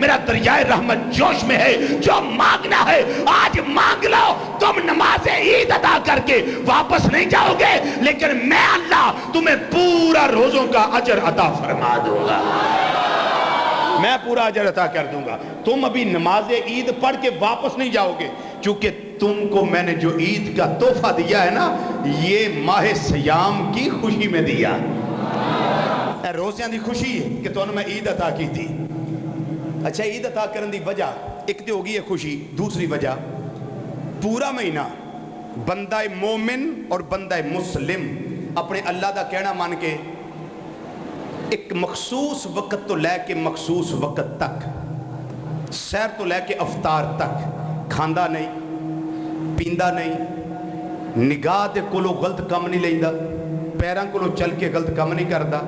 میرا دریائے رحمت جوش میں ہے، جو مانگنا ہے آج مانگ لو۔ تم نماز عید ادا کر کے واپس نہیں جاؤ گے، لیکن میں اللہ تمہیں پورا روزوں کا اجر عطا فرما دوں گا، میں پورا اجر عطا کر دوں گا۔ تم ابھی نماز عید پڑھ کے واپس نہیں جاؤ گے، چونکہ تم کو میں نے جو عید کا تحفہ دیا ہے نا، یہ ماہ سیام کی خوشی میں دیا، روزیاں دی خوشی ہے کہ تو میں عید عطا کی تھی۔ اچھا، عید عطا کرن دی وجہ ایک تو ہوگی ہے خوشی، دوسری وجہ پورا مہینہ بندہ مومن اور بندہ مسلم اپنے اللہ دا کہنا مان کے ایک مخصوص وقت تو لے کے مخصوص وقت تک، سحر تو لے کے افطار تک کھاندا نہیں، پیندا نہیں، نگاہ دے کولو غلط کم نہیں لیندا، پیراں کولو چل کے غلط کم نہیں کردا،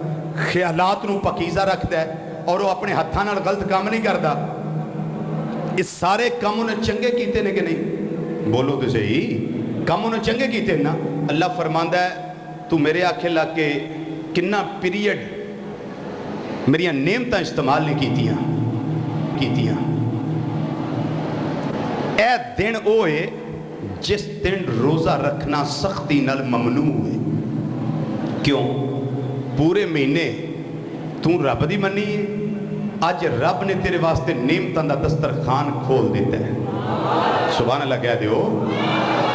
خیالات نو پاکیزہ رکھدا ہے اور وہ اپنے ہتھاں نال غلط کام نہیں کردا۔ اس سارے کام انہیں چنگے کیتے نے کہ نہیں؟ بولو تو صحیح، کام انہیں چنگے کیتے نا۔ اللہ فرماندا ہے تو میرے آنکھیں لگ کے کنا پیریڈ میریاں نعمتاں استعمال نہیں کیتیاں۔ اے دن اوے جس دن روزہ رکھنا سختی نال ممنوع ہے۔ کیوں؟ پورے مہینے تو رب دی منی ہے، آج رب نے تیرے واسطے نعمتاں دا دسترخوان کھول دیتا ہے۔ سبحان اللہ کہہ دیو،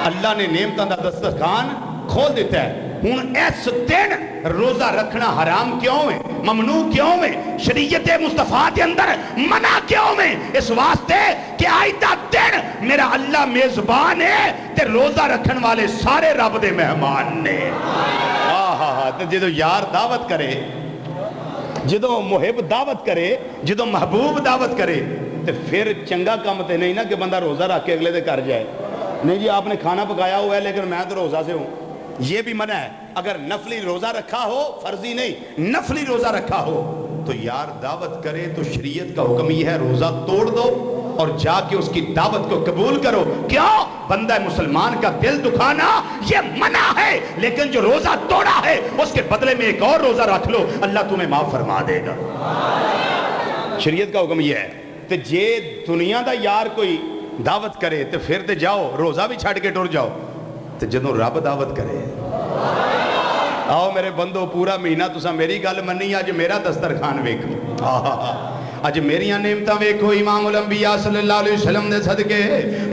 اللہ نے نعمتاں دا دسترخوان کھول دیتا ہے۔ ہن اس دن روزہ رکھنا حرام کیوں ہے، ممنوع کیوں ہے، شریعت مصطفیٰ کے اندر منع کیوں ہے؟ اس واسطے کہ آئندہ دن میرا اللہ میزبان ہے تے روزہ رکھن والے سارے رب دے مہمان نے۔ تو جدو یار دعوت کرے، جدو محب دعوت کرے، جدو محبوب دعوت کرے، تو پھر چنگا کام تے نہیں نا کہ بندہ روزہ رکھ کے اگلے دے کر جائے۔ نہیں جی آپ نے کھانا پکایا ہوا ہے لیکن میں تو روزہ سے ہوں، یہ بھی منع ہے۔ اگر نفلی روزہ رکھا ہو، فرضی نہیں، نفلی روزہ رکھا ہو تو یار دعوت کرے تو شریعت کا حکم یہ ہے روزہ توڑ دو اور جا کے اس کی دعوت کو قبول کرو۔ کیوں؟ بندہ مسلمان کا دل دکھانا یہ منع ہے، لیکن جو روزہ توڑا ہے اس کے بدلے میں ایک اور روزہ رکھ لو، اللہ تمہیں معاف فرما دے گا۔ شریعت کا حکم یہ ہے۔ تو جے دنیا دا یار کوئی دعوت کرے تو پھر تے جاؤ روزہ بھی چھڑ کے ٹر جاؤ، تو جدوں رب دعوت کرے آؤ میرے بندو پورا مہینہ تساں میری گل منی، اج میرا دسترخوان ویکھو، اج میریاں نعمتاں ویکھو امام الانبیاء صلی اللہ علیہ وسلم دے صدقے۔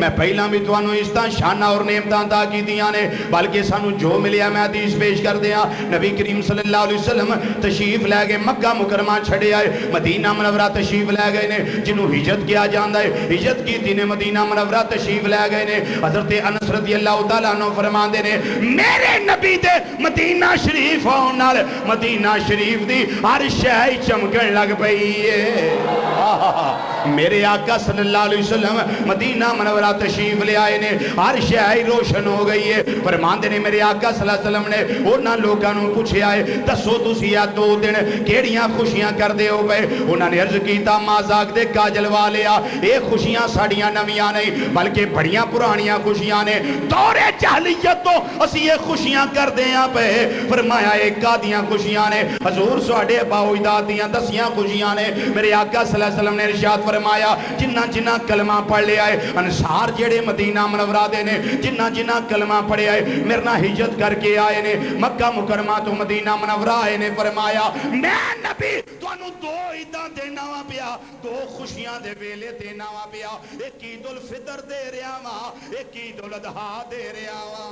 میں پہلا بھی تانوں اس طرح شانہ اور نعمتاں عطا کیتیاں نے، بلکہ سانو جو ملیا میں حدیث پیش کر دیاں۔ نبی کریم صلی اللہ علیہ وسلم تشریف لے گئے مکہ مکرمہ چھڑے آئے، مدینہ منورہ تشریف لے گئے نے، جنہوں ہجرت کیا جاندا ہے، ہجرت کی تھی نے مدینہ منورہ تشریف لے گئے نے۔ حضرت انس رضی اللہ تعالیٰ عنہ فرماندے نے میرے نبی دے مدینہ شریف آن نال مدینہ شریف دی ہر شے چمکن لگ پئی ہے۔ میرے آقا صلی اللہ علیہ وسلم مدینہ منورہ تشریف لے آئے نے، ہر شے روشن ہو گئی ہے۔ فرماندے نے میرے آقا صلی اللہ علیہ وسلم نے انہاں لوگاں نوں پوچھے آئے دسو تسی آ دو دن کیڑیاں خوشیاں کر دے ہو پے؟ انہاں نے عرض کیتا مازاق دے کاجل والیا، اے خوشیاں ساڑیاں نویاں نہیں بلکہ بڑیاں پرانیاں خوشیاں نے، دور جاہلیت تو اسی یہ خوشیاں کر دیاں پے۔ فرمایا ایک کادیاں خوشیاں نے، حضور سواڑے باو اجداد دیاں دسیاں خوشیاں نے۔ میرے آقا صلی اللہ علیہ وسلم نے ارشاد فرمایا جنہ کلمہ پڑھ لے آئے انصار جڑے مدینہ منورہ دے نے، جنہ کلمہ پڑھے آئے میرے نہ ہجرت کر کے آئے نے، مکہ مکرمہ تو مدینہ منورہ آئے نے، فرمایا میں نبی تانوں دو عیداں دینا وا پیا، دو خوشیاں دے ویلے دینا وا پیا، ایک عید الفطر دے رہا وا، ایک عید الاضحیٰ دے رہا وا۔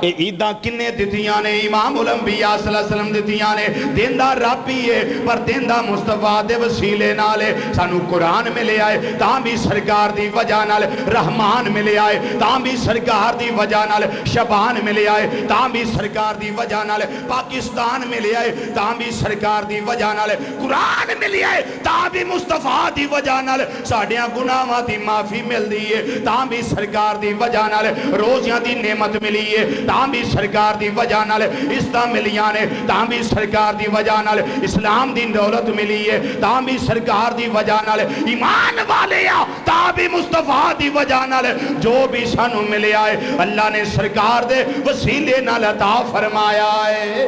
اے عیداں کنے دتیاں نے؟ امام الانبیاء صلی اللہ علیہ وسلم دتیاں نے۔ دیندہ رب ہی ہے پر دیندہ مصطفیٰ دے وسیلے نالے، سانو قرآن ملے آئے تاں بھی سرکار دی وجہ نال، رحمان ملے آئے تاں بھی سرکار دی وجہ نال، شبان ملے آئے تاں بھی سرکار دی وجہ نال، پاکستان ملے آئے تاں بھی سرکار دی وجہ نال، قرآن ملے آئے تاں بھی مصطفیٰ دی وجہ نال، ساڑیاں گناہاں دی معافی مل دی ہے تاں بھی سرکار دی وجہ نال، روزیاں دی نعمت ملی ہے تاں بھی سرکار دی وجہ نال، عزتاں ملیاں نے تاں بھی سرکار دی وجہ نال، اسلام دی دولت ملی ہے تاں بھی سرکار دی وجہ نال، ایمان والے آ تاں بھی مصطفیٰ دی وجہ نال، جو بھی سانو ملے آئے اللہ نے سرکار دے وسیلے نال عطا فرمایا ہے۔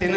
3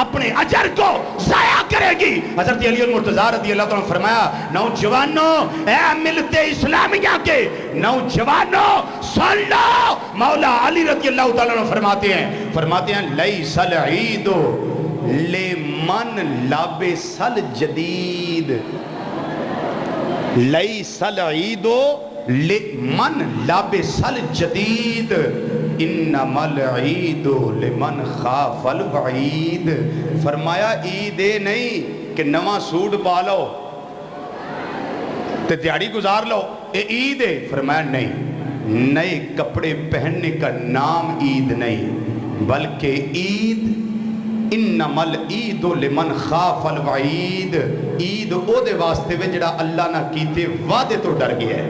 اپنے اجر کو ضائع کرے گی۔ حضرت علی المرتضیٰ رضی اللہ تعالیٰ نے فرمایا نوجوانوں، اے ملت اسلامیہ کے نوجوانوں سن لو، مولا علی رضی اللہ تعالیٰ نے فرماتے ہیں لیس العید لمن لبس الجدید، لیس العید لمن لبس الجدید انما العید لمن خاف الوعید۔ فرمایا عید نہیں کہ نواں سوٹ پا لو تے دیہڑی گزار لو، اے عید ہے۔ فرمایا نہیں، نئے کپڑے پہننے کا نام عید نہیں، بلکہ عید انما العید لمن خاف الوعید، عید او دے واسطے وے جڑا اللہ نہ کیتے وعدے تو ڈر گیا ہے۔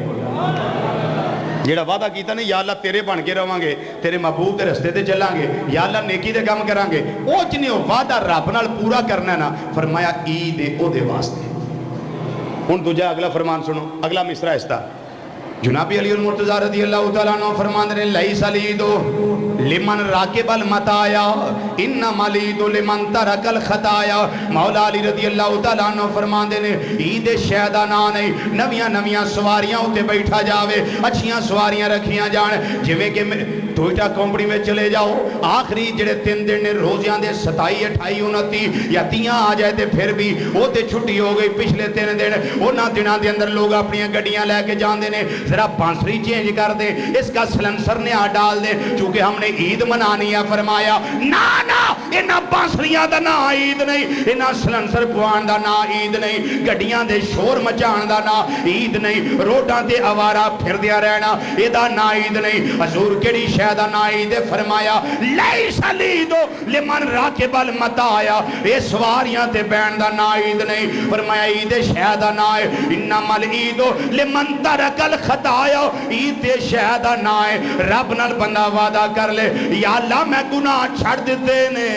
جڑا وعدہ کیتا نہیں یا اللہ تیرے بن کے رہواں گے، تیرے محبوب دے رستے تے چلاں گے، یا اللہ نیکی دے کام کران گے، او جنے او وعدہ رب نال پورا کرنا ہے نا، فرمایا عید او دے واسطے۔ ہن دوجا اگلا فرمان سنو، اگلا مصرع استا جناب علی المرتضیٰ رضی اللہ تعالیٰ عنہ فرمان دے لیس العید لمن راکب المطایا انما العید لمن ترک الخطایا۔ مولا علی رضی اللہ تعالیٰ عنہ فرمان دے عید شہدہ نہ نہیں، نویاں سواریاں ہوتے بیٹھا جاوے، اچھیاں سواریاں رکھیاں جان، جویں کہ ٹوئٹا کمپنی میں چلے جاؤ، آخری جڑے 3 دن نے روزیاں دے 27 28 29 یا 30 آ جائے تے پھر بھی وہ تے چھٹی ہو گئی، پچھلے 3 دن انہاں دنوں دے اندر لوگ اپنی گڈیاں لے کے جاندے نے، ذرا بانسری چینج کر دے، اس کا سلنسر نے ڈال دے، چونکہ ہم نے عید منانی ہے۔ فرمایا نا انہاں بانسریاں دا نا عید نہیں، انہاں سلنسر پوان دا نا عید نہیں، گڈیاں دے شور مچان دا نا عید نہیں، روڈاں تے آوارہ پھر دیا رہنا اے دا نا عید نہیں۔ حضور کیڑی شے دا نا عید؟ فرمایا لیس العید لمن راکب المطایا، اے سواریاں تے بین دا نا عید نہیں، فرمایا عید شے دا نا ہے انما العید لمن ترک الخطایا، عید شے دا نا ہے رب نال بندہ وعدہ کر لے یا اللہ میں گناہ چھڑ دیتے نے،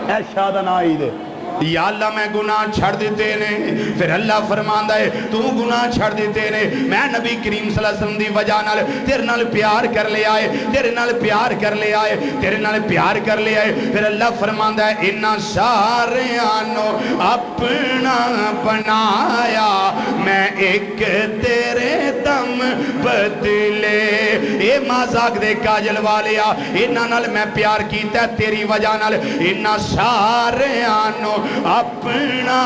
اے شے دا نا عید یا اللہ میں گناہ چھڑ دیتے نے، پھر اللہ فرماندا ہے تو گناہ چھڑ دیتے نے، میں نبی کریم صلی اللہ علیہ وسلم دی وجہ نال تیرے نال پیار کر لے آئے، تیرے نال پیار کر لے آئے، تیرے نال پیار کر لے آئے، پھر اللہ فرماندا ہے انہاں ساریاں نو اپنا بنایا، میں ایک تیرے دم بدلے، اے مذاق دے کاجل والیا انہاں نال میں پیار کیتا ہے تیری وجہ نال، انہاں ساریاں نو اپنا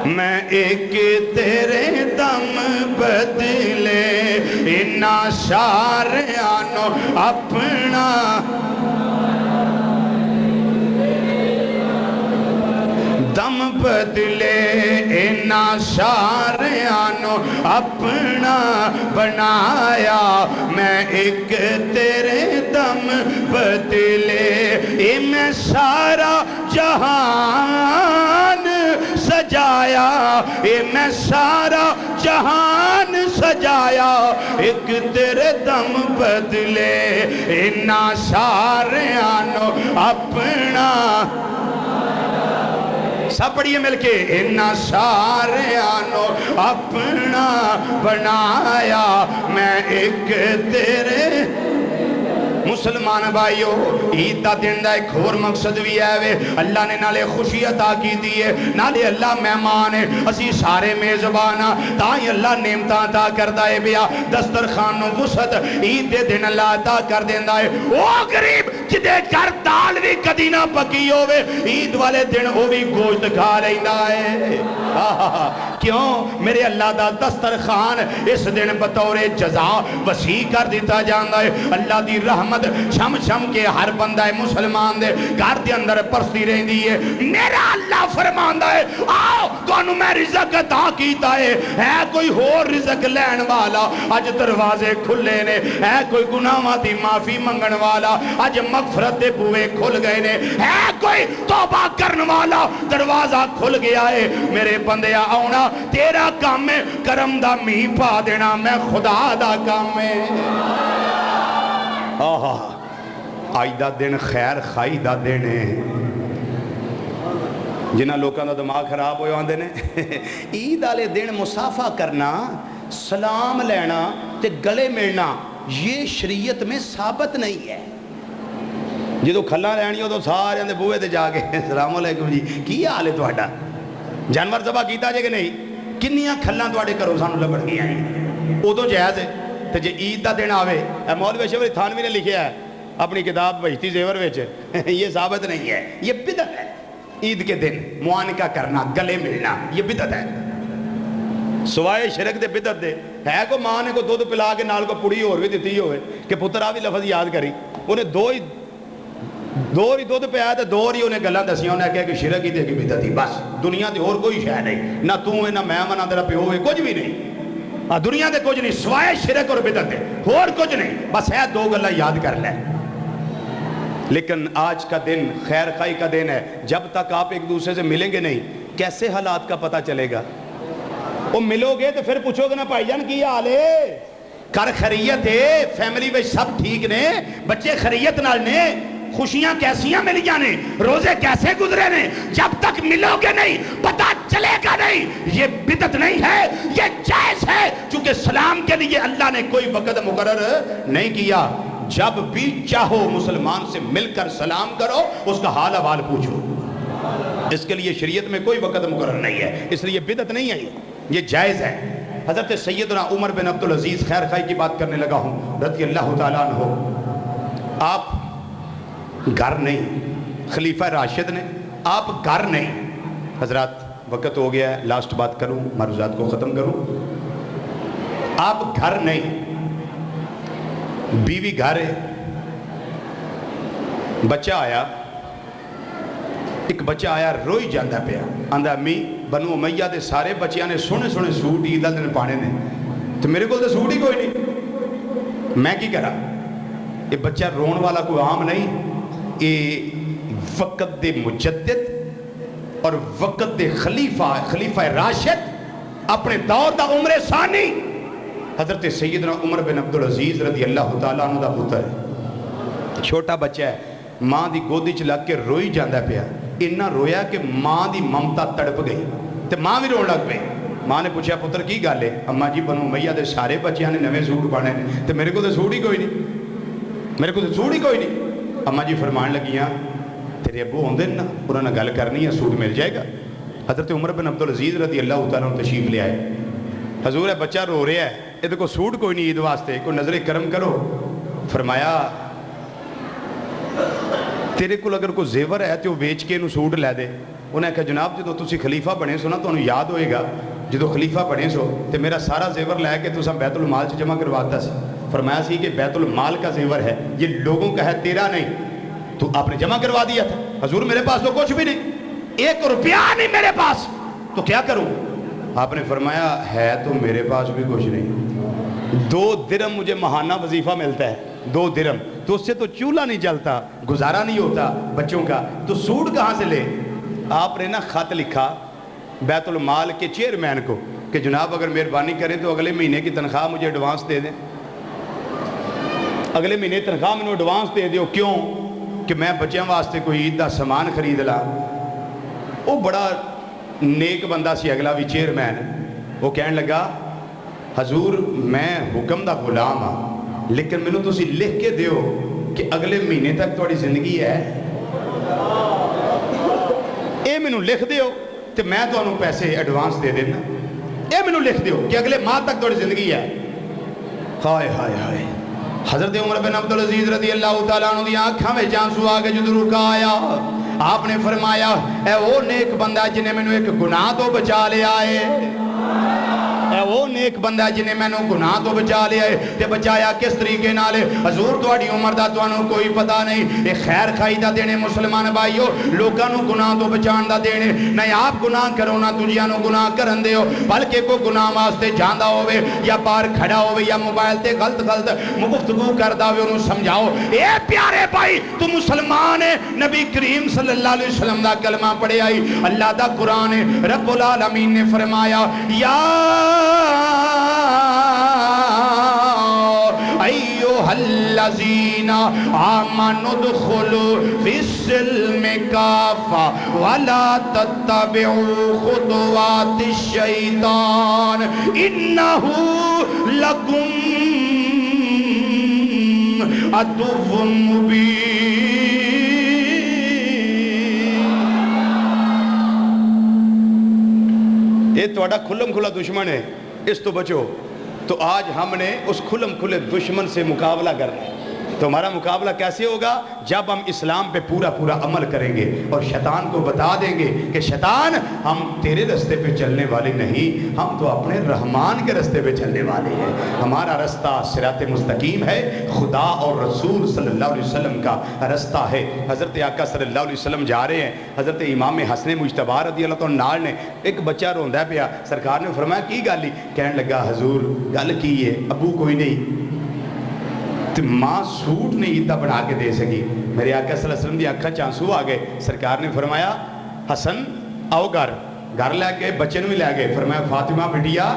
میں ایک تیرے دم بدلے، انہاں ساریاں نو اپنا دم بدلے، انہاں ساریاں نو اپنا بنایا، میں ایک تیرے دم بدلے، اے میں سارا جہان سجایا، اے میں سارا جہان سجایا، ایک تیرے دم بدلے، انہاں ساریاں نو اپنا، سب پڑھئے مل کے انہاں ساریاں نو اپنا بنایا، میں ایک تیرے مسلمان بھائیو، عید دا دن دا ایک اور مقصد بھی ہے، اللہ نے نالے خوشی عطا کی دیئے، نالے اللہ مہمان ہے، اسی سارے میزبانا تاہی اللہ نعمتاں عطا کردہ ہے بیا، دسترخوان و وسعت عید دے دن اللہ عطا کر دیندہ ہے۔ او غریب جدے کر دال بھی کدی نہ پکی ہوئے، عید والے دن وہ بھی گوشت کھا لیندہ ہے۔ کیوں؟ میرے اللہ دا دسترخوان اس دن بطور جزا وسیع کر دیتا جاندہ ہے، اللہ دی رحمت چھم چھم کے ہر بندہ مسلمان دے گھر دے اندر پرستی رہن دیئے۔ میرا اللہ فرماندہ ہے آؤ تو میں رزق عطا کیتا ہے کوئی اور رزق لین والا، آج دروازے کھلے نے، ہے کوئی گناہاں دی معافی منگن والا، آج مغفرت دے بوئے کھل گئے نے، ہے کوئی توبہ کرن والا، دروازہ کھل گیا ہے۔ میرے بندے آؤنا تیرا کام میں کرم دا می پا دینا، میں خدا دا کام میں آئی دا دن خیر خائی دا دن ہے۔ جنہ لوکاں دا دماغ خراب ہوئے آندے نے عید آلے دن مسافہ کرنا، سلام لینا تے گلے ملنا، یہ شریعت میں ثابت نہیں ہے۔ جدو کھلا لینی ادو سارے دے بوئے تے جا کے السلام علیکم جی کی حال ہے تہاڈا، جانور ذبح کیتا جے کہ نہیں، کنیاں کھلاں تہاڈے گھروں سانوں لبڑ گئیاں ہیں، ادو جائز ہے۔ تے جے عید دا دن آوے، مولوی اشرف علی تھانوی نے لکھیا ہے اپنی کتاب بہشتی زیور وچ، یہ ثابت نہیں ہے، یہ بدعت ہے۔ عید کے دن معانقہ کرنا، گلے ملنا، یہ بدعت ہے، سوائے شرک دے بدعت دے ہے۔ کو ماں نے کو دودھ پلا کے نال کو پڑی اور بھی دیتی ہوئے کہ پتر آ بھی لفظ یاد کری، انہیں دو ہی دودھ پیا تے دو ہی انہیں گلاں دسیاں، انہیں کہا کہ شرک ہی دے کی بدعت ہی، بس دنیا تے اور کوئی شے نہیں، نہ تو ہے نہ میں نہ تیرا پیو ہے، کچھ بھی نہیں، دنیا دے کچھ نہیں سوائے شرک اور بدعت دے، اور کچھ نہیں، بس ہے دو گلاں یاد کر لے۔ لیکن آج کا دن خیر خائی کا دن ہے، جب تک آپ ایک دوسرے سے ملیں گے نہیں کیسے حالات کا پتہ چلے گا؟ وہ ملو گے تو پھر پوچھو گے نا بھائی جان کی حال ہے، کر خیریت ہے، فیملی میں سب ٹھیک نے، بچے خیریت نال نے، خوشیاں کیسیاں مل جانے، روزے کیسے گزرے نے، جب تک ملو گے نہیں پتہ چلے گا نہیں۔ یہ بدعت نہیں ہے، یہ جائز ہے، چونکہ سلام کے لیے اللہ نے کوئی وقت مقرر نہیں کیا، جب بھی چاہو مسلمان سے مل کر سلام کرو، اس کا حال احوال پوچھو، اس کے لیے شریعت میں کوئی وقت مقرر نہیں ہے، اس لیے بدعت نہیں ہے، یہ جائز ہے۔ حضرت سیدنا عمر بن عبدالعزیز خیر خائی کی بات کرنے لگا ہوں رضی اللہ تعالیٰ عنہ، آپ گھر نہیں، خلیفہ راشد نے، آپ گھر نہیں، حضرات وقت ہو گیا ہے، لاسٹ بات کروں، معروضات کو ختم کروں، آپ گھر نہیں، بیوی گھر ہے، بچہ آیا، ایک بچہ آیا روئی جاندہ پیا، آندہ امی بنو امیہ دے سارے بچیاں نے سونے سونے سوٹ عید دن پانے نے، تو میرے کو تو سوٹ ہی کوئی نہیں، میں کی کرا؟ یہ بچہ رون والا کوئی عام نہیں، یہ وقت دے مجدد اور وقت دے خلیفہ راشد، اپنے دور دا عمر ثانی حضرت سیدنا عمر بن عبدالعزیز رضی اللہ تعالیٰ عنہ دا پتر ہے، چھوٹا بچہ ہے، ماں دی گودی چ لگ کے روئی جاندہ پیا، اتنا رویا کہ ماں دی ممتا تڑپ گئی، تو ماں بھی رون لگ پئی۔ ماں نے پوچھا پتر کی گل ہے؟ اماں جی بنو امیہ دے سارے بچیاں نے نویں سوٹ پانے نے، تو میرے کو تو سوٹ ہی کوئی نہیں، میرے کو تو سوٹ ہی کوئی نہیں۔ اماں جی فرمان لگیاں تیرے ابو ہوندے نا، انہوں نے گل کرنی ہے، سوٹ مل جائے گا۔ حضرت عمر بن عبدالعزیز رضی اللہ تعالیٰ عنہ تشریف لے آئے، حضور ہے بچہ رو رہا ہے، یہ کو سوٹ کوئی نہیں عید واسطے، کوئی نظر کرم کرو۔ فرمایا تیرے کو اگر کوئی زیور ہے تو ویچ کے انہوں سوٹ لے دے۔ انہیں کہا جناب جدو تسی خلیفہ بنے سو نا تو انہوں یاد ہوئے گا جدو خلیفہ بنے سو تو میرا سارا زیور لے کے تو بیت المال سے جمع کرواتا سی۔ فرمایا سی کہ بیت المال کا زیور ہے، یہ لوگوں کا ہے، تیرا نہیں، تو آپ نے جمع کروا دیا تھا۔ حضور میرے پاس تو کچھ بھی نہیں، 1 روپیہ نہیں میرے پاس، تو کیا کروں؟ آپ نے فرمایا ہے تو میرے پاس بھی کچھ نہیں، 2 درہم مجھے ماہانہ وظیفہ ملتا ہے، 2 درہم، تو اس سے تو چولہا نہیں جلتا، گزارا نہیں ہوتا بچوں کا، تو سوٹ کہاں سے لے؟ آپ نے نا خط لکھا بیت المال کے چیئرمین کو کہ جناب اگر مہربانی کریں تو اگلے مہینے کی تنخواہ مجھے ایڈوانس دے دیں، اگلے مہینے تنخواہ میں ایڈوانس دے دیو، کیوں کہ میں بچیاں واسطے کوئی عید دا سامان خرید لا۔ وہ بڑا نیک بندہ سی اگلا بھی چیئرمین، وہ کہنے لگا حضور میں حکم دا غلام ہاں، لیکن میں نے تسی لکھ کے دیو کہ اگلے مہینے تک تھوڑی زندگی ہے، اے میں نے لکھ دیو تو میں تو انہوں پیسے ایڈوانس دے دینا، اے میں نے لکھ دیو کہ اگلے ماہ تک تھوڑی زندگی ہے۔ ہائے ہائے ہائے، حضرت عمر بن عبدالعزیز رضی اللہ تعالیٰ عنہ دی آنکھاں میں جانسو آگے جو رکا آیا، آپ نے فرمایا اے وہ نیک بندہ جنہیں میں نے ایک گناہ تو بچا لے آئے، اے وہ نیک بندہ جنہیں میں نے گناہ تو بچا لے آئے، تے بچایا کس طریقے نالے؟ حضور تواڈی عمر دا تانوں کوئی پتہ نہیں، اے خیر خائی دا دینے مسلمان بھائیو، لوکاں نو گناہ تو بچان دا دینے، نہ آپ گناہ کرو نہ دنیا نو گناہ کرن دیو، بلکہ کو گناہ واسطے جاندہ ہوئے یا پار کھڑا ہوئے یا موبائل تے غلط گفتگو کردہ ہوئے انہوں سمجھاؤ، اے پیارے بھائی تو مسلمان ہے، نبی کریم صلی اللہ علیہ وسلم دا کلمہ پڑھے آئی، اللہ دا قرآن ہے، رب العالمین نے فرمایا یا ایوہ الذین آمنوا ادخلوا فی السلم کافہ ولا تتبعوا خطوات الشیطان انہو لکم عدو مبین۔ یہ تھوڑا کھلم کھلا دشمن ہے، اس تو بچو۔ تو آج ہم نے اس کھلم کھلے دشمن سے مقابلہ کرنا ہے۔ تو ہمارا مقابلہ کیسے ہوگا؟ جب ہم اسلام پہ پورا پورا عمل کریں گے اور شیطان کو بتا دیں گے کہ شیطان ہم تیرے رستے پہ چلنے والے نہیں، ہم تو اپنے رحمان کے رستے پہ چلنے والے ہیں۔ ہمارا رستہ صراط مستقیم ہے، خدا اور رسول صلی اللہ علیہ وسلم کا رستہ ہے۔ حضرت آقا صلی اللہ علیہ وسلم جا رہے ہیں، حضرت امام حسن مجتبی رضی اللہ تعالیٰ نال نے ایک بچہ روندا پیا، سرکار نے فرمایا کی گل؟ کہنے لگا حضور گل کی ہے، ابو کوئی نہیں، ماں سوٹ نہیں اتنا بنا کے دے سکی۔ میرے آقا صلی اللہ علیہ وسلم دی آنکھاں چانسو آ گئے۔ سرکار نے فرمایا حسن آؤ گھر لے کے بچے نو بھی لے گئے۔ فرمایا فاطمہ بٹیا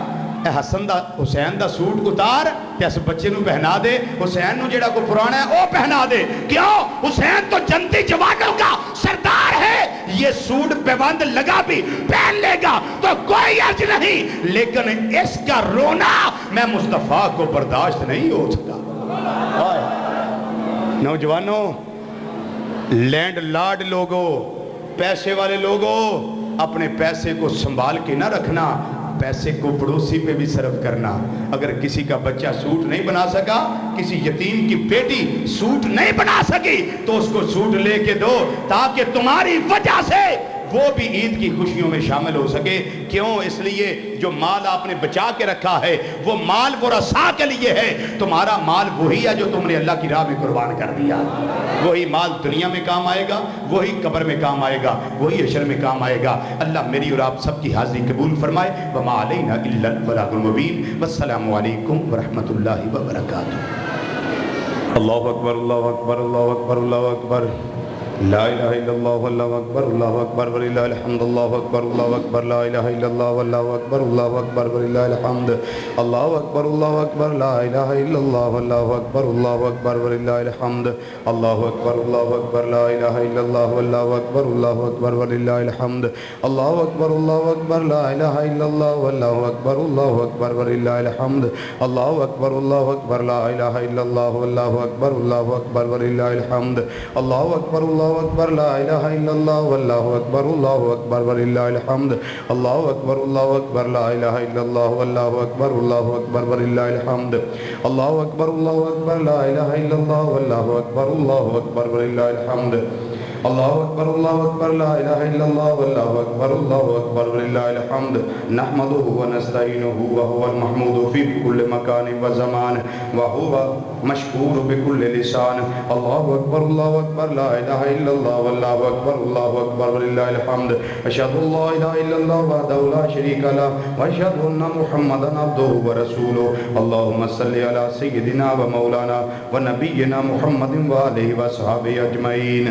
اے حسن دا حسین دا سوٹ اتار تے اس بچے نو پہنا دے، حسین نو جڑا کو پرانا ہے وہ پہنا دے۔ کیوں؟ حسین تو جنتی جوانوں کا سردار ہے، یہ سوٹ پیوند لگا بھی پہن لے گا تو کوئی عرض نہیں، لیکن اس کا رونا میں مصطفیٰ کو برداشت نہیں ہو سکا۔ نوجوانوں، لینڈ لارڈ لوگوں، پیسے والے لوگوں، اپنے پیسے کو سنبھال کے نہ رکھنا، پیسے کو پڑوسی پہ بھی صرف کرنا۔ اگر کسی کا بچہ سوٹ نہیں بنا سکا، کسی یتیم کی بیٹی سوٹ نہیں بنا سکی تو اس کو سوٹ لے کے دو، تاکہ تمہاری وجہ سے وہ بھی عید کی خوشیوں میں شامل ہو سکے۔ کیوں؟ اس لیے جو مال آپ نے بچا کے رکھا ہے وہ مال ورثاء کے لیے ہے، تمہارا مال وہی ہے جو تم نے اللہ کی راہ میں قربان کر دیا۔ وہی مال دنیا میں کام آئے گا، وہی قبر میں کام آئے گا، وہی حشر میں کام آئے گا۔ اللہ میری اور آپ سب کی حاضری قبول فرمائے۔ وما علینا الا البلاغ المبین۔ والسلام علیکم ورحمۃ اللہ وبرکاتہ۔ اللہ اکبر، اللہ اکبر، اللہ اکبر، اللہ اکبر، لا الہ الا اللہ واللہ اکبر، اللہ اکبر وللہ الحمد، اللہ اکبر، اللہ اکبر، لا الہ الا اللہ واللہ اکبر، اللہ اکبر وللہ الحمد، اللہ اکبر، اللہ اکبر، لا الہ الا اللہ واللہ اکبر، اللہ اکبر وللہ الحمد، اللہ اکبر، اللہ اکبر، لا الہ الا اللہ واللہ اکبر، اللہ اکبر وللہ الحمد، اللہ اکبر، اللہ اکبر، لا الہ الا اللہ واللہ اکبر، اللہ اکبر وللہ الحمد، اللہ اکبر، اللہ اکبر، لا الہ الا اللہ واللہ اکبر، اللہ اکبر وللہ الحمد، اللہ اکبر، اللہ اکبر، لا الہ الا اللہ واللہ اکبر، اللہ اکبر وللہ الحمد، اللہ اکبر، اللہ اکبر، لا الہ الا اللہ واللہ اکبر، اللہ اکبر وللہ الحمد، اللہ اکبر، اللہ اکبر، لا الہ الا اللہ واللہ اکبر، اللہ اکبر وللہ الحمد، اللہ اکبر، اللہ اکبر، لا الہ الا اللہ واللہ اکبر، اللہ اکبر وللہ الحمد، نحمده ونستعینه وهو المحمود فی کل مکان و زمان وهو مشکور بكل لسان، اللہ اکبر، اللہ اکبر، لا الہ الا اللہ واللہ اکبر، اللہ اکبر وللہ الحمد، اشہد ان لا الہ الا اللہ وحدہ لا شریک لہ واشہد ان محمدا عبدہ ورسولہ، اللہم صلی علی سیدنا و مولانا و نبینا محمد وآلہ وصحابہ اجمعین۔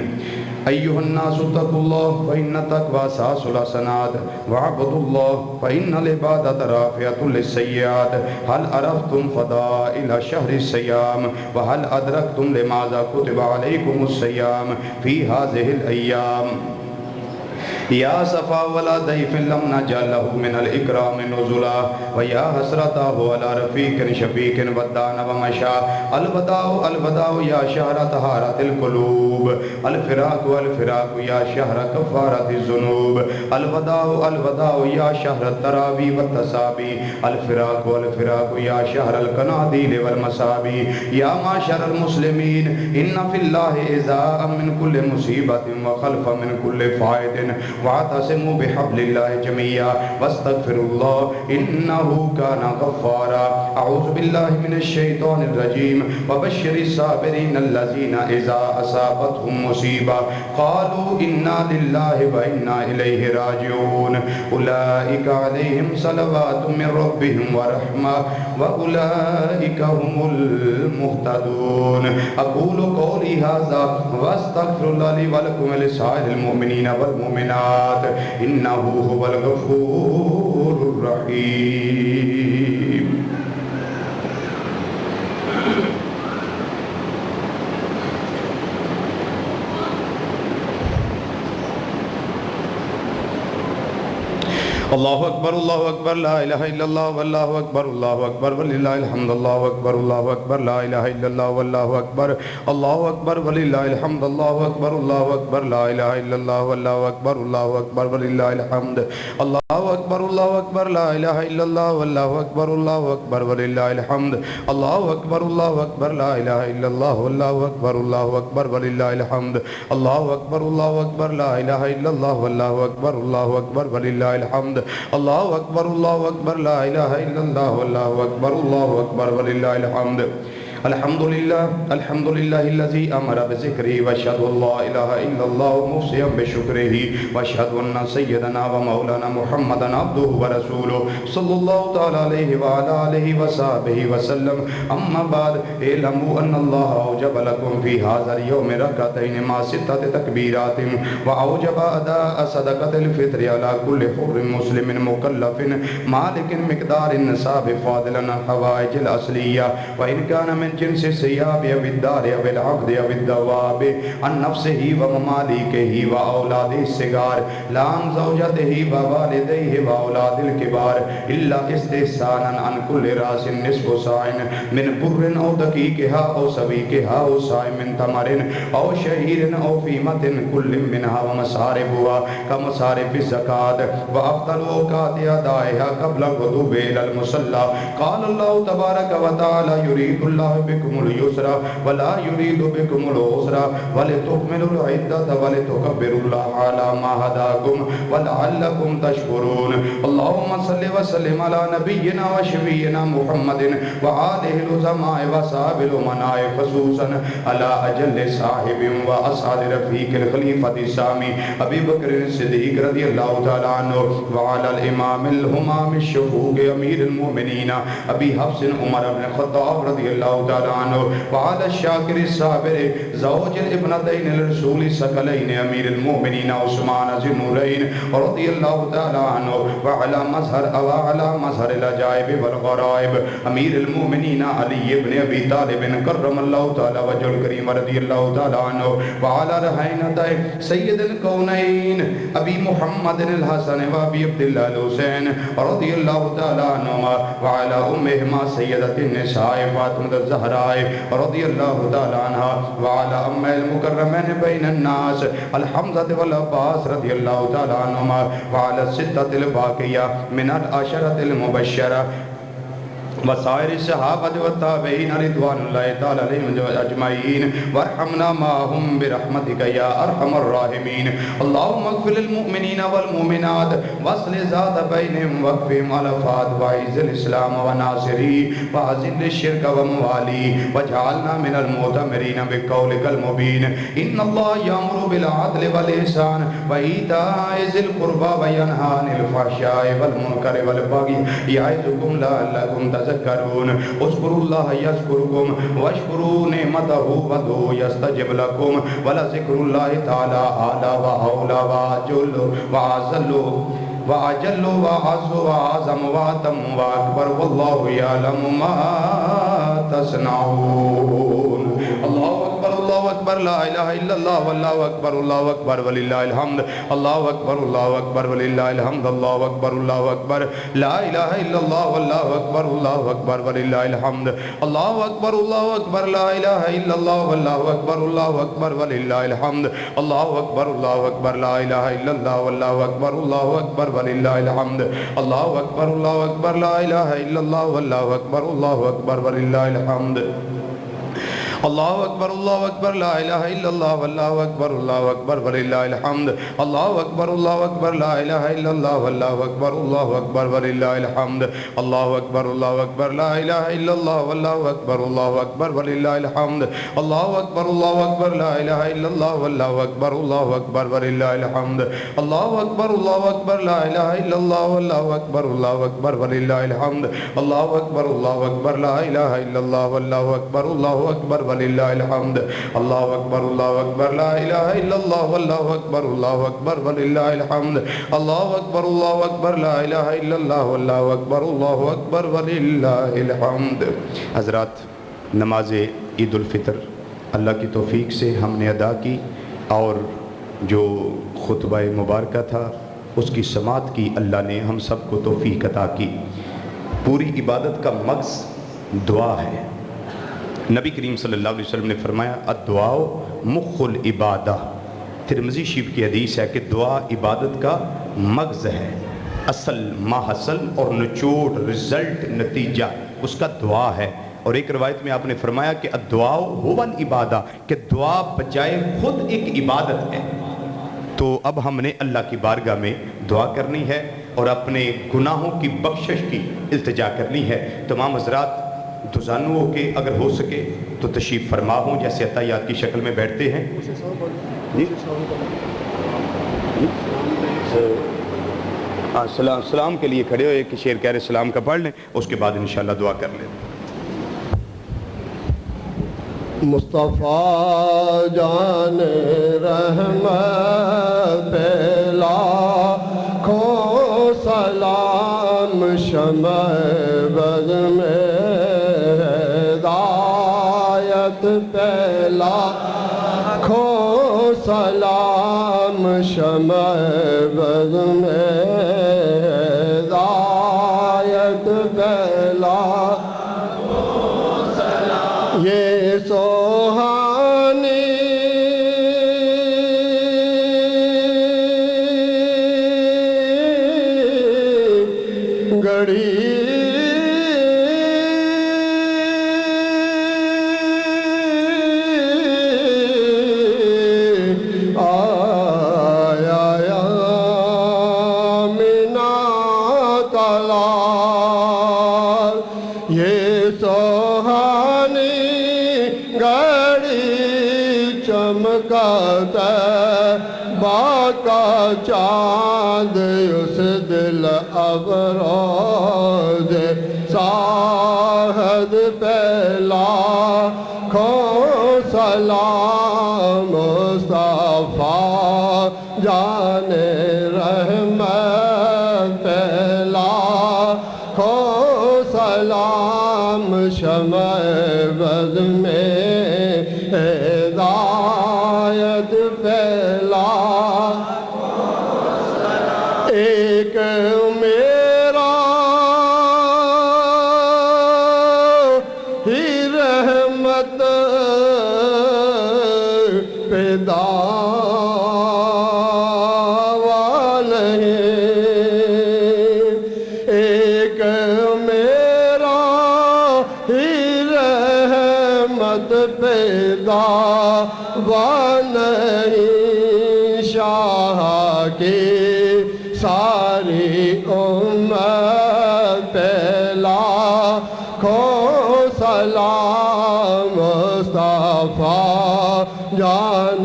ایہا الناس اتقوا اللہ فإن التقوی اساس الحسنات واعبدوا اللہ فإن العبادة رافعة للسیئات، هل عرفتم فضائل شہر الصیام وهل ادرکتم لماذا کتب علیکم الصیام فی هذه الایام، یا صفا ولا ضیف لم نجعل له من الاکرام نزلا ویا حسرته علی رفیق شفیق ودان ومشا، الوداع الوداع یا شہر طہارت القلوب، الفراق الفراق یا شہر کفارت الذنوب، الوداع الوداع یا شہر التراوی والتسابی، الفراق الفراق یا شہر القنادیل والمسابی، یا معاشر المسلمین ان فی اللہ عزاء من کل مصیبت وخلف من کل فائد، واعتصموا بحبل اللہ جميعا واستغفروا اللہ انہ کان غفارا۔ اعوذ باللہ من الشیطان الرجیم، وبشر الصابرین الذین اذا اصابتهم مصیبہ قالوا انا للہ وانا الیہ راجعون، اولئک علیہم صلوات من ربهم ورحمہ واولئک هم المہتدون۔ اقول قولی ھذا واستغفر اللہ لی ولکم ولسائر المؤمنین والمؤمنات انہو هو الغفور الرحیم۔ اللہ اکبر لا الہ الا اللہ واللہ اکبر وللہ الحمد اللہ اکبر لا الہ الا اللہ واللہ اکبر وللہ الحمد اللہ اکبر لا الہ الا اللہ واللہ اکبر وللہ الحمد اللہ اکبر لا الہ الا اللہ واللہ اکبر وللہ الحمد اللہ اکبر لا الہ الا اللہ واللہ اکبر وللہ الحمد اللہ اکبر لا الہ الا اللہ واللہ اکبر وللہ الحمد اللہ اکبر لا الہ الا اللہ واللہ اکبر وللہ الحمد الحمدللہ الذی امر بذکرہ واشہد ان لا الہ الا اللہ مفصیا بشکرہ واشہد ان سیدنا و مولانا محمدا عبدہ ورسولہ صلی اللہ تعالی علیہ وعلا آلہ وصحبہ وسلم اما بعد اعلموا ان اللہ اوجب لکم فی ھذا اليوم رکعتین مع ستۃ تکبیرات واوجب اداء صدقۃ الفطر علی کل حر مسلم مکلف مالک مقدار النصاب فاضلا عن حوائج الاصلیہ وان کان من جنس الثياب او الدار او العبد او الدواب عن نفسه ومماليكه واولاده الصغار لا عن زوجته ووالديه واولاد الكبار الا استحسانا عن كل راس نصف صاع من بر او دقيقها او سبيكها او صاع من تمر او شعير او فيمة كل منها ومصارفها كمصارف الزكاة وافضل اوقات ادائها قبل الغدو الى المصلى قال الله تبارك وتعالى يريد الله بكم اليسر ولا يريد بكم العسر ولتكملوا العدة ولتكبروا الله على ما هداكم ولعلكم تشكرون اللهم صل وسلم على نبينا وشفينا محمد وآله العظماء وصحابه الأمناء خصوصا على أجل صاحب وأسعد رفيق الخليفة السامي أبي بكر الصديق رضي الله تعالى عنه وعلى الإمام الهمام الشفوق أمير المؤمنين أبي حفص عمر بن الخطاب رضي الله تعالى عنه وعلى الشاكر الصابر زوج الابنتين الرسول الثقلين امير المؤمنين عثمان ذي النورين رضي الله تعالى عنه وعلى مظهر العجائب والغرائب امير المؤمنين علي بن ابي طالب كرم الله تعالى وجهه الكريم رضي الله تعالى عنه وعلى رهينتي سيد الكونين ابي محمد الحسن وابي عبد الله الحسين رضي الله تعالى عنهما وعلى امهما سيدة النساء فاطمة الزهراء رضي الله تعالى عنها وعلى أم المكرمين بين الناس الحمزة والعباس رضي الله تعالى عنهما وعلى الستة الباقية من العشرة المبشرة وسائر الصحابة والتابعين رضوان الله تعالى عليهم أجمعين وارحمنا معهم برحمتك يا أرحم الراحمين اللهم اغفر للمؤمنين والمؤمنات واصلح ذات بينهم واكفهم على الفات وأعز الإسلام وناصره وأذل الشرك ومواليه واجعلنا من المؤتمرين بقولك المبين إن الله يأمر بالعدل والإحسان وإيتاء ذي القربى وينهى عن الفحشاء والمنكر والبغي يعظكم لعلكم تذكرون اذكروا الله يذكركم واشكروا نعمته وادعوه يستجب لكم ولذكر الله تعالى أعلى وأولى وأجل وأعز وأعظم وأتم وأكبر والله يعلم ما تصنعون الله أكبر لا إله إلا الله والله أكبر ولله الحمد الله أكبر ولله الحمد الله أكبر لا إله إلا الله والله أكبر ولله الحمد الله أكبر لا إله إلا الله والله أكبر ولله الحمد الله أكبر لا إله إلا الله والله أكبر ولله الحمد الله أكبر لا إله إلا الله والله أكبر ولله الحمد الله أكبر لا إله إلا الله والله أكبر ولله الحمد الله أكبر لا إله إلا الله والله أكبر ولله الحمد الله أكبر لا إله إلا الله والله أكبر ولله الحمد الله أكبر لا إله إلا الله والله أكبر ولله الحمد الله أكبر لا إله إلا الله والله أكبر ولله الحمد الله أكبر لا إله إلا الله والله أكبر ولله الحمد الله أكبر لا إله إلا الله والله أكبر ولله الحمد الله أكبر لا إله إلا الله والله أكبر ولله الحمد. حضرات، نماز عید الفطر اللہ کی توفیق سے ہم نے ادا کی اور جو خطبہ مبارکہ تھا اس کی سماعت کی اللہ نے ہم سب کو توفیق عطا کی۔ پوری عبادت کا مغز دعا ہے۔ نبی کریم صلی اللہ علیہ وسلم نے فرمایا الدعاء مخ العبادہ۔ ترمذی شریف کی حدیث ہے کہ دعا عبادت کا مغز ہے، اصل ماحصل اور نچوڑ رزلٹ نتیجہ اس کا دعا ہے۔ اور ایک روایت میں آپ نے فرمایا کہ الدعاء هو العبادہ، کہ دعا بجائے خود ایک عبادت ہے۔ تو اب ہم نے اللہ کی بارگاہ میں دعا کرنی ہے اور اپنے گناہوں کی بخشش کی التجا کرنی ہے۔ تمام حضرات دزانو ہو کے اگر ہو سکے تو تشریف فرما ہوں، جیسے عطیات کی شکل میں بیٹھتے ہیں۔ سلام کے لیے کھڑے ہو، ایک شعر کہہ رہے سلام کا پڑھ لیں، اس کے بعد انشاءاللہ دعا کر لیں۔ مصطفیٰ جان رحمت پہ لاکھوں سلام، شمع بز میں ہدایت پہ لاکھوں سلام، شمع بز میں ہدایت پہ لاکھوں سلام۔ یہ سوہانی گھڑی آیا مینا تلال، یہ سوہانی گھڑی چمکتا باقا چاند، اس دل ابروز ساحد پہ لاکھوں سلام، مصطفیٰ جان رحمت پہ لاکھوں سلام، شمع بز میں ہدایت پہ لاکھوں سلام۔ ایک میرا ہی رحمت پہ دعویٰ نہیں، ایک میرا ہی رحمت پہ دعویٰ نہیں، شاہ کی ساری امت پہ لاکھوں سلام، مصطفیٰ جان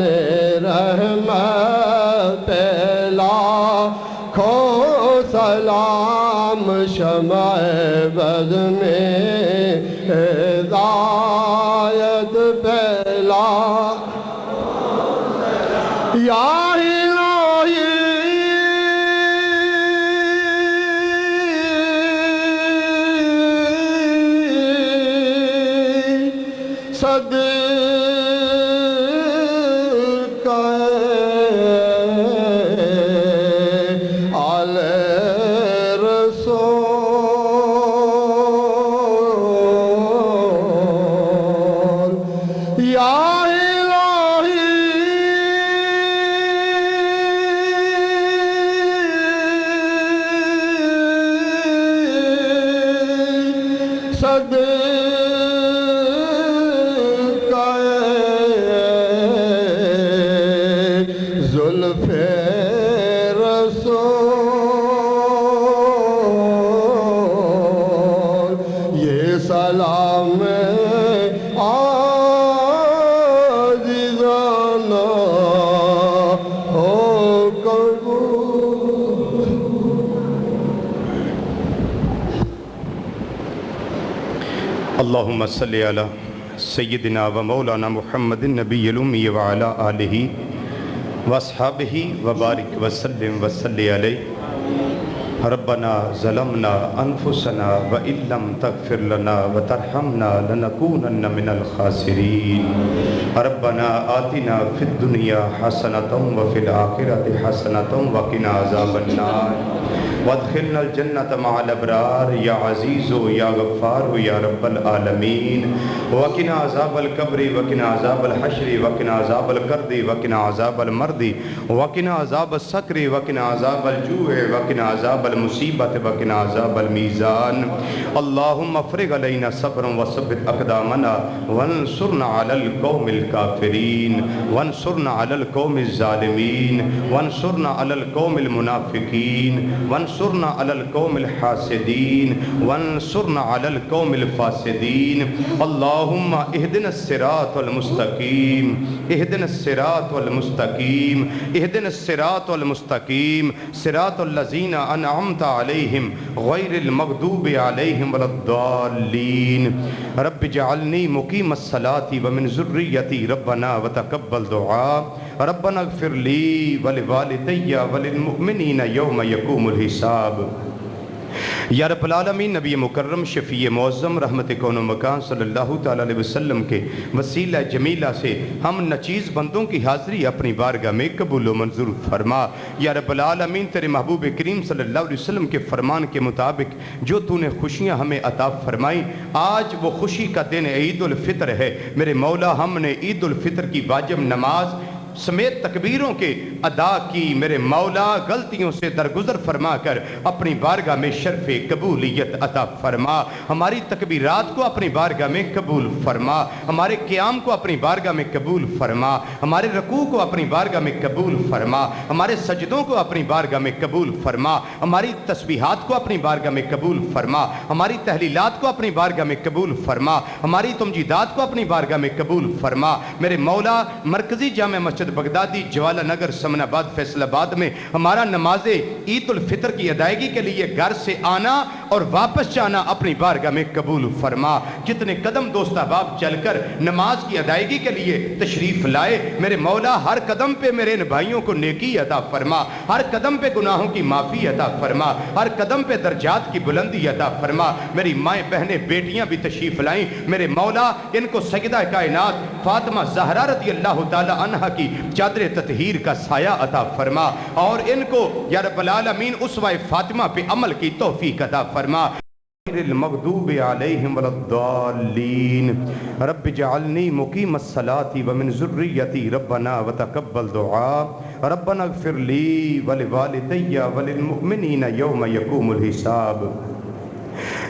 رحمت پہ لاکھوں سلام، شمع بز میں ہدایت پہ لاکھوں سلام۔ یا الہی صدقہ آل رسول، یا الہی صدقہ زلف رسول، یہ سلام عزیزانہ ہو قبول۔ اللہم صلی علی سیدنا و مولانا محمد النبی الامی وعلا آلہ واصحابہ وبارک وسلم وصلی علیہ۔ ربنا ظلمنا انفسنا وان لم تغفر لنا وترحمنا لنكونن من الخاسرين ربنا آتنا في الدنيا حسنة وفي الآخرة حسنة وقنا عذاب النار وادخلنا الجنة مع الأبرار يا عزيز يا غفار يا رب العالمين وقنا عذاب القبر وقنا عذاب الحشر وقنا عذاب القرد وقنا عذاب المرض وقنا عذاب السكر وقنا عذاب الجوع وقنا عذاب المصيبة وقنا عذاب الميزان اللهم افرغ علينا صبرا وثبت أقدامنا وانصرنا على القوم الكافرين وانصرنا على القوم الظالمين وانصرنا على القوم المنافقين وانصرنا على القوم الحاسدين وانصرنا على القوم الفاسدين اللهم اهدنا الصراط المستقيم اهدنا الصراط المستقيم اهدنا الصراط المستقيم صراط الذين أنعمت عليهم غير المغضوب عليهم ولا الضالين رب اجعلني مقيم الصلاة ومن ذريتي ربنا وتقبل دعاء ربنا اغفر لي ولوالدي وللمؤمنين يوم يقوم الحساب یا رب العالمین نبی مکرم شفیع معظم رحمت کون و مکان صلی اللہ تعالیٰ علیہ وسلم کے وسیلہ جمیلہ سے ہم نچیز بندوں کی حاضری اپنی بارگاہ میں قبول و منظور فرما یا رب العالمین تیرے محبوب کریم صلی اللہ علیہ وسلم کے فرمان کے مطابق جو تو نے خوشیاں ہمیں عطا فرمائی آج وہ خوشی کا دن عید الفطر ہے میرے مولا ہم نے عید الفطر کی واجب نماز سمیت تکبیروں کے ادا کی میرے مولا غلطیوں سے درگزر فرما کر اپنی بارگاہ میں شرف قبولیت عطا فرما ہماری تکبیرات کو اپنی بارگاہ میں قبول فرما ہمارے قیام کو اپنی بارگاہ میں قبول فرما ہمارے رکوع کو اپنی بارگاہ میں قبول فرما ہمارے سجدوں کو اپنی بارگاہ میں قبول فرما ہماری تسبیحات کو اپنی بارگاہ میں قبول فرما ہماری تحلیلات کو اپنی بارگاہ میں قبول فرما ہماری تمجیدات کو اپنی بارگاہ میں قبول فرما میرے مولا مرکزی جامع مسجد بغدادی جوالہ نگر سمن آباد فیصل آباد میں ہمارا نماز عید الفطر کی ادائیگی کے لیے گھر سے آنا اور واپس جانا اپنی بارگاہ میں قبول فرما جتنے قدم دوست احباب چل کر نماز کی ادائیگی کے لیے تشریف لائے میرے مولا ہر قدم پہ میرے ان بھائیوں کو نیکی عطا فرما ہر قدم پہ گناہوں کی معافی عطا فرما ہر قدم پہ درجات کی بلندی عطا فرما میری مائیں بہنیں بیٹیاں بھی تشریف لائیں میرے مولا ان کو سیدہ کائنات فاطمہ زہرا رضی اللہ تعالی عنہا کی چادر تطہیر کا سایہ عطا فرما اور ان کو یا رب العالمین اسوہ فاطمہ پہ عمل کی توفیق عطا فرما غیر المغضوب علیہم ولا الضالین رب اجعلنی مقیم الصلاة ومن ذریتی ربنا وتقبل دعاء ربنا اغفر لی ولوالدی وللمؤمنین یوم یقوم الحساب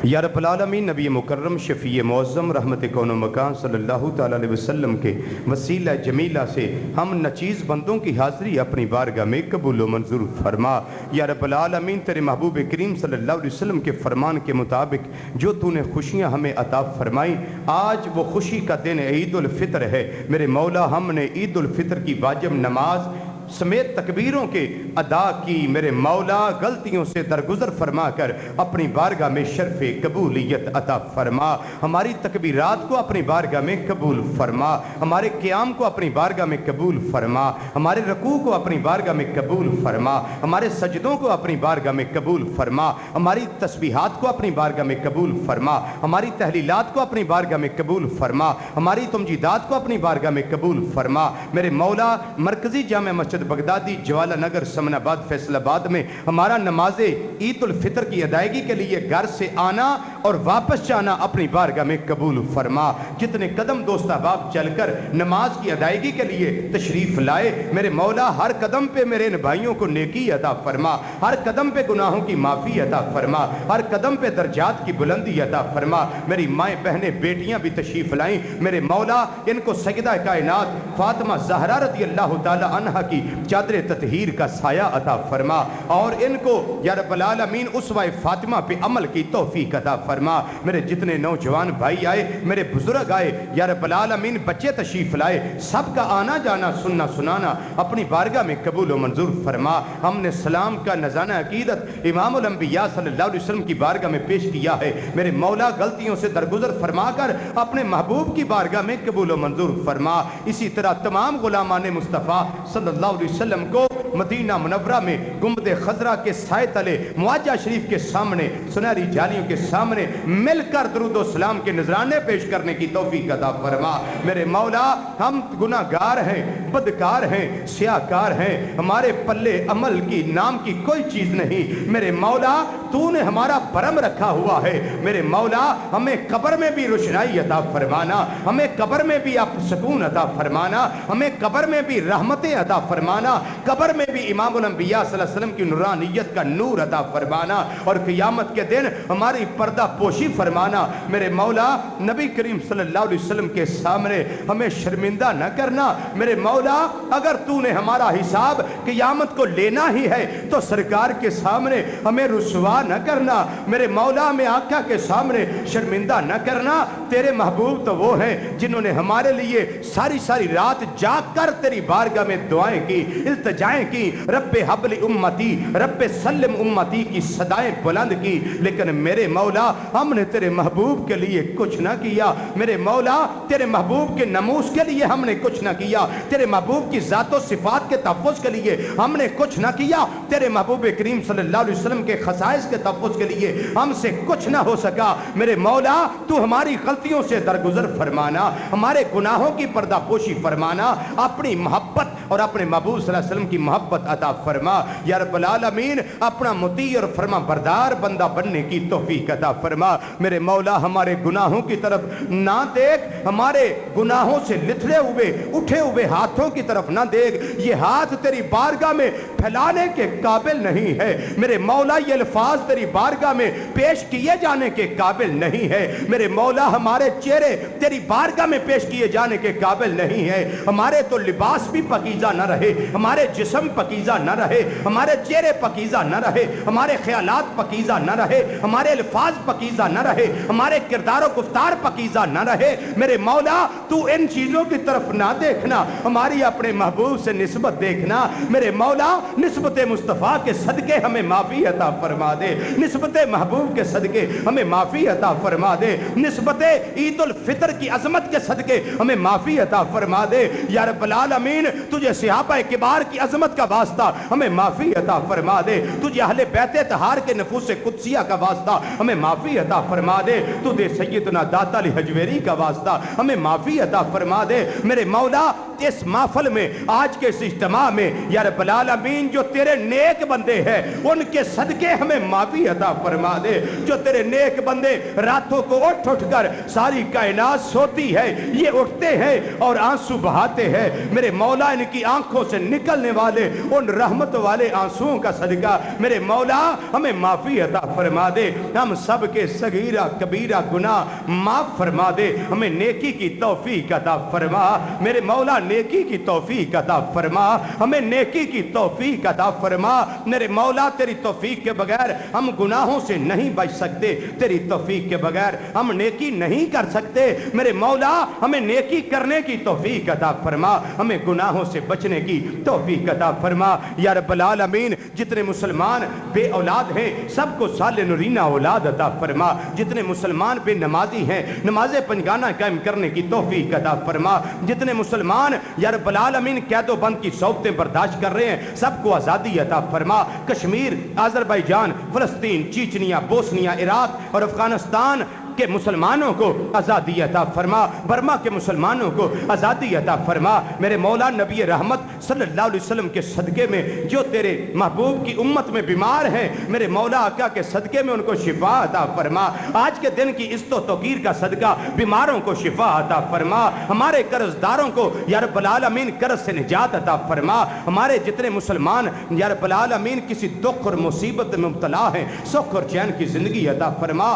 یا رب العالمین نبی مکرم شفیع معظم رحمت کون و مکان صلی اللہ تعالیٰ علیہ وسلم کے وسیلہ جمیلہ سے ہم نچیز بندوں کی حاضری اپنی بارگاہ میں قبول و منظور فرما یا رب العالمین تیرے محبوب کریم صلی اللہ علیہ وسلم کے فرمان کے مطابق جو تو نے خوشیاں ہمیں عطا فرمائی آج وہ خوشی کا دن عید الفطر ہے میرے مولا ہم نے عید الفطر کی واجب نماز سمیت تکبیروں کے ادا کی میرے مولا غلطیوں سے درگزر فرما کر اپنی بارگاہ میں شرف قبولیت عطا فرما ہماری تکبیرات کو اپنی بارگاہ میں قبول فرما ہمارے قیام کو اپنی بارگاہ میں قبول فرما ہمارے رکوع کو اپنی بارگاہ میں قبول فرما ہمارے سجدوں کو اپنی بارگاہ میں قبول فرما ہماری تسبیحات کو اپنی بارگاہ میں قبول فرما ہماری تحلیلات کو اپنی بارگاہ میں قبول فرما ہماری تمجیدات کو اپنی بارگاہ میں قبول فرما میرے مولا مرکزی جامع مسجد بغدادی جوالہ نگر سمن آباد فیصل آباد میں ہمارا نماز عید الفطر کی ادائیگی کے لیے گھر سے آنا اور واپس جانا اپنی بارگاہ میں قبول فرما جتنے قدم دوست احباب چل کر نماز کی ادائیگی کے لیے تشریف لائے میرے مولا ہر قدم پہ میرے ان بھائیوں کو نیکی عطا فرما ہر قدم پہ گناہوں کی معافی عطا فرما ہر قدم پہ درجات کی بلندی عطا فرما میری مائیں بہنیں بیٹیاں بھی تشریف لائیں میرے مولا ان کو سیدہ کائنات فاطمہ زہرا رضی اللہ تعالی عنہا کی چادر تطہیر کا سایہ عطا فرما اور ان کو یا رب العالمین اسوہ فاطمہ پہ عمل کی توفیق عطا فرما فرما. میرے جتنے نوجوان بھائی آئے, میرے بزرگ آئے, یا رب العالمین بچے تشریف لائے, سب کا آنا جانا سننا سنانا اپنی بارگاہ میں قبول و منظور فرما. ہم نے سلام کا نذرانہ عقیدت امام الانبیاء صلی اللہ علیہ وسلم کی بارگاہ میں پیش کیا ہے. میرے مولا غلطیوں سے درگزر فرما کر اپنے محبوب کی بارگاہ میں قبول و منظور فرما. اسی طرح تمام غلامان مصطفیٰ صلی اللہ علیہ وسلم کو مدینہ منورہ میں گنبد خضرا کے سائے تلے معاجہ شریف کے سامنے سنہری جالیوں کے سامنے مل کر درود و سلام کے نذرانے پیش کرنے کی توفیق عطا فرما. میرے مولا ہم گناہگار ہیں, بدکار ہیں, سیاہکار ہیں, ہمارے پلے عمل کی نام کی کوئی چیز نہیں. میرے مولا تو نے ہمارا برم رکھا ہوا ہے. میرے مولا ہمیں قبر میں بھی روشنائی عطا فرمانا, ہمیں قبر میں بھی آپ سکون عطا فرمانا, ہمیں قبر میں بھی رحمتیں عطا فرمانا, قبر میں بھی امام الانبیاء صلی اللہ علیہ وسلم کی نورانیت کا نور عطا فرمانا, اور قیامت کے دن ہماری پردہ پوشی فرمانا. میرے مولا نبی کریم صلی اللہ علیہ وسلم کے سامنے ہمیں شرمندہ نہ کرنا. میرے مولا اگر تو نے ہمارا حساب قیامت کو لینا ہی ہے تو سرکار کے سامنے ہمیں رسوا نہ کرنا. میرے مولا ہمیں آقا کے سامنے شرمندہ نہ کرنا. تیرے محبوب تو وہ ہیں جنہوں نے ہمارے لیے ساری ساری رات جاگ کر تیری بارگاہ میں دعائیں کی, التجائیں کی, رب حبل امتی, رب سلم امتی کی صدائیں بلند کی. لیکن میرے مولا ہم نے تیرے محبوب کے لیے کچھ نہ کیا. میرے مولا تیرے محبوب کے ناموس کے لیے ہم نے کچھ نہ کیا. تیرے محبوب کی ذات و صفات کے تحفظ کے لیے ہم نے کچھ نہ کیا. تیرے محبوب کریم صلی اللہ علیہ وسلم کے خصائص کے تحفظ کے لیے ہم سے کچھ نہ ہو سکا. میرے مولا تو ہماری غلطیوں سے درگزر فرمانا, ہمارے گناہوں کی پردہ پوشی فرمانا, اپنی محبت اور اپنے محبوب صلی اللہ علیہ وسلم کی محبت عطا فرما. یا رب العالمین اپنا مطیع اور فرما بردار بندہ بننے کی توفیق عطا فرما. میرے مولا ہمارے گناہوں کی طرف نہ دیکھ, ہمارے گناہوں سے لتھڑے ہوئے اٹھے ہوئے ہاتھوں کی طرف نہ دیکھ. یہ ہاتھ تیری بارگاہ میں پھیلانے کے قابل نہیں ہے. میرے مولا یہ الفاظ تیری بارگاہ میں پیش کیے جانے کے قابل نہیں ہے. میرے مولا ہمارے چہرے تیری بارگاہ میں پیش کیے جانے کے قابل نہیں ہے. ہمارے تو لباس بھی پاکیزہ نہ رہے, ہمارے جسم پاکیزہ نہ رہے, ہمارے چہرے پاکیزہ نہ رہے, ہمارے خیالات پاکیزہ نہ رہے, ہمارے الفاظ پاکیزہ نہ رہے, ہمارے کردار و گفتار پاکیزہ نہ رہے. میرے مولا تو ان چیزوں کی طرف نہ دیکھنا, ہماری اپنے محبوب سے نسبت دیکھنا. میرے مولا نسبت مصطفیٰ کے صدقے ہمیں معافی عطا فرما دے, نسبت محبوب کے صدقے ہمیں معافی عطا فرما دے, نسبت عید الفطر کی عظمت کے صدقے ہمیں معافی عطا فرما دے. یا رب العالمین تجھے صحابہ کبار کی عظمت کا واسطہ ہمیں معافی عطا فرما دے, تجھے اہل بیت طہار کے نفوس قدسیہ کا واسطہ ہمیں معافی عطا فرما دے, تجھے سیدنا داتا علی حجویری کا واسطہ ہمیں معافی عطا فرما دے. میرے مولا اس محفل میں آج کے اس اجتماع میں یا رب العالمین جو تیرے نیک بندے ہیں ان کے صدقے ہمیں معافی عطا فرما دے. جو تیرے نیک بندے راتوں کو اٹھ اٹھ کر ساری کائنات سوتی ہے, یہ اٹھتے ہیں اور آنسو بہاتے ہیں. میرے مولا ان کی آنکھوں سے نکلنے والے ان رحمت والے آنسوؤں کا صدقہ میرے مولا ہمیں معافی عطا فرما دے. ہم سب کے صغیرہ کبیرہ گناہ معاف فرما دے, ہمیں نیکی کی توفیق عطا فرما. میرے مولا نیکی کی توفیق عطا فرما, ہمیں نیکی کی توفیق عطا فرما. میرے مولا تیری توفیق کے بغیر ہم گناہوں سے نہیں بچ سکتے, تیری توفیق کے بغیر ہم نیکی نہیں کر سکتے. میرے مولا ہمیں نیکی کرنے کی توفیق عطا فرما, ہمیں گناہوں سے بچنے کی توفیق عطا فرما. یا رب العالمین جتنے مسلمان بے اولاد ہیں سب کو صالح نورینہ اولاد عطا فرما. جتنے مسلمان بے نمازی ہیں نماز پنجگانہ قائم کرنے کی توفیق عطا فرما. جتنے مسلمان یا رب العالمین قید و بند کی صعوبتیں برداشت کر رہے ہیں سب کو آزادی عطا فرما. کشمیر, آذربائیجان, فلسطین, چیچنیا, بوسنیا, عراق اور افغانستان کے مسلمانوں کو آزادی عطا فرما. برما کے مسلمانوں کو آزادی عطا فرما. میرے مولا نبی رحمت صلی اللہ علیہ وسلم کے صدقے میں جو تیرے محبوب کی امت میں بیمار ہیں میرے مولا آقا کے صدقے میں ان کو شفا عطا فرما. آج کے دن کی عزت و توقیر کا صدقہ بیماروں کو شفا عطا فرما. ہمارے قرض داروں کو یا رب العالمین قرض سے نجات عطا فرما. ہمارے جتنے مسلمان یا رب العالمین کسی دکھ اور مصیبت میں مبتلا ہیں سکھ اور چین کی زندگی عطا فرما.